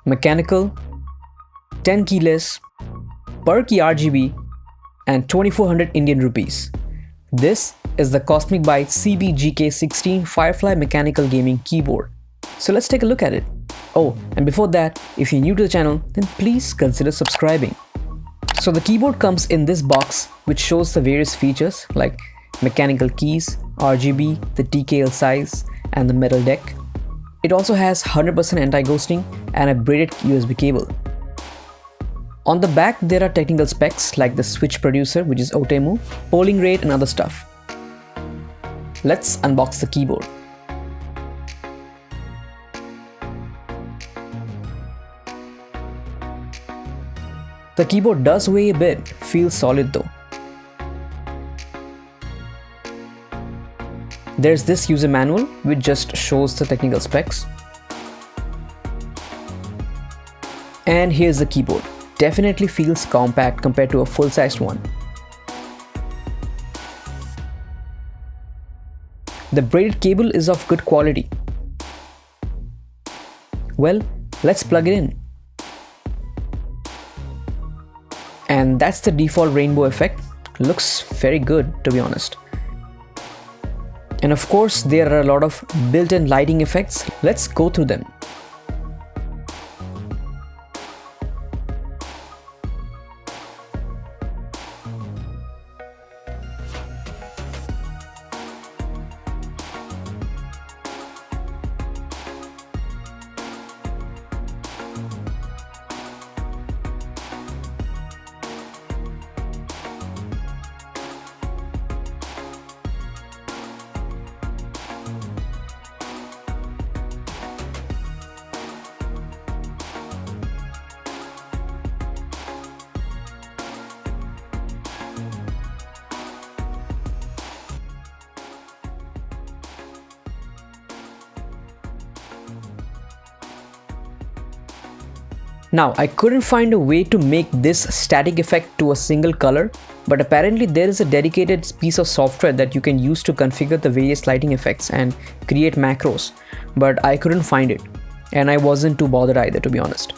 mechanical, 10 keyless, per key RGB, and 2400 Indian rupees. This is the Cosmic Byte CB-GK-16 Firefly mechanical gaming keyboard. So let's take a look at it. Oh, and before that, if you're new to the channel, then please consider subscribing. So the keyboard comes in this box, which shows the various features like mechanical keys, RGB, the TKL size, and the metal deck. It also has 100% anti-ghosting and a braided USB cable. On the back, there are technical specs like the switch producer, which is Otemu, polling rate, and other stuff. Let's unbox the keyboard. The keyboard does weigh a bit, feels solid though. There's this user manual which just shows the technical specs. And here's the keyboard. Definitely feels compact compared to a full-sized one. The braided cable is of good quality. Well, let's plug it in. And that's the default rainbow effect. Looks very good, to be honest. And of course, there are a lot of built-in lighting effects. Let's go through them. Now, I couldn't find a way to make this static effect to a single color, but apparently there is a dedicated piece of software that you can use to configure the various lighting effects and create macros, but I couldn't find it, and I wasn't too bothered either, to be honest.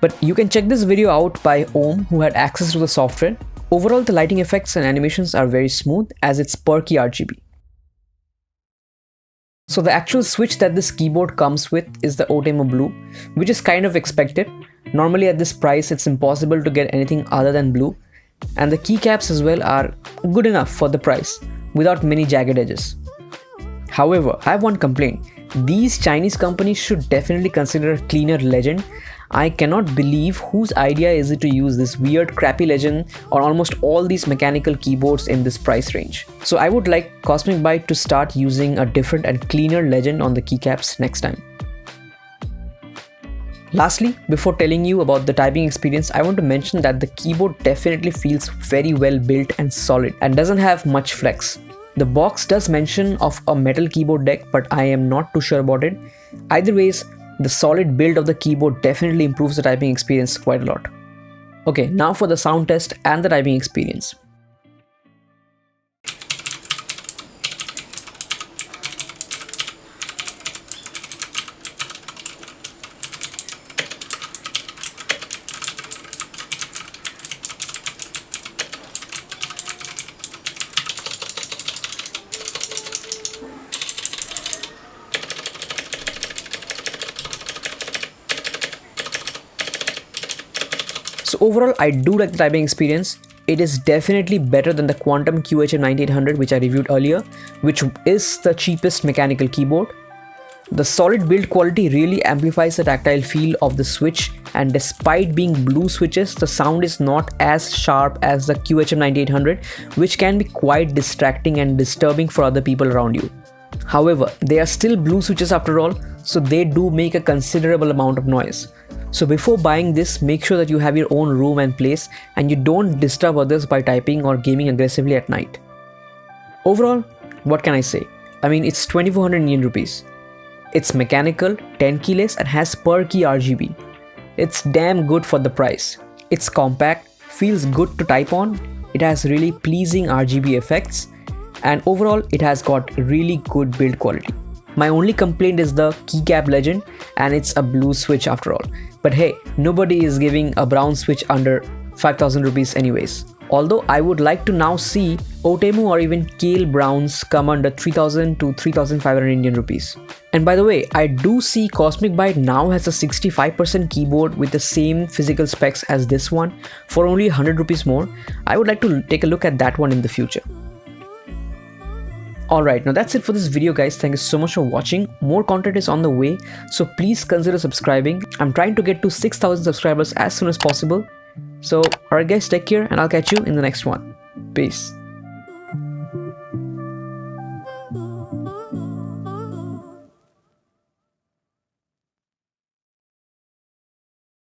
But you can check this video out by Om, who had access to the software. Overall, the lighting effects and animations are very smooth as it's per key RGB. So the actual switch that this keyboard comes with is the Otemu Blue, which is kind of expected. Normally at this price, it's impossible to get anything other than blue. And the keycaps as well are good enough for the price, without many jagged edges. However, I have one complaint. These Chinese companies should definitely consider a cleaner legend. I cannot believe whose idea is it to use this weird crappy legend on almost all these mechanical keyboards in this price range. So I would like Cosmic Byte to start using a different and cleaner legend on the keycaps next time. Lastly, before telling you about the typing experience, I want to mention that the keyboard definitely feels very well built and solid and doesn't have much flex. The box does mention of a metal keyboard deck, but I am not too sure about it. Either ways, the solid build of the keyboard definitely improves the typing experience quite a lot. Okay, now for the sound test and the typing experience. So overall, I do like the typing experience. It is definitely better than the Quantum QHM9800 which I reviewed earlier, which is the cheapest mechanical keyboard. The solid build quality really amplifies the tactile feel of the switch, and despite being blue switches, the sound is not as sharp as the QHM9800, which can be quite distracting and disturbing for other people around you. However, they are still blue switches after all, so they do make a considerable amount of noise. So before buying this, make sure that you have your own room and place and you don't disturb others by typing or gaming aggressively at night. Overall, what can I say? I mean, it's 2400 Indian rupees. It's mechanical, 10 keyless, and has per key RGB. It's damn good for the price. It's compact, feels good to type on, it has really pleasing RGB effects, and overall it has got really good build quality. My only complaint is the keycap legend, and it's a blue switch after all. But hey, nobody is giving a brown switch under 5,000 rupees anyways. Although I would like to now see Otemu or even Kale Browns come under 3,000 to 3,500 Indian rupees. And by the way, I do see Cosmic Byte now has a 65% keyboard with the same physical specs as this one for only 100 rupees more. I would like to take a look at that one in the future. Alright, now that's it for this video guys. Thank you so much for watching. More content is on the way, so please consider subscribing. I'm trying to get to 6,000 subscribers as soon as possible. So alright guys, take care and I'll catch you in the next one. Peace.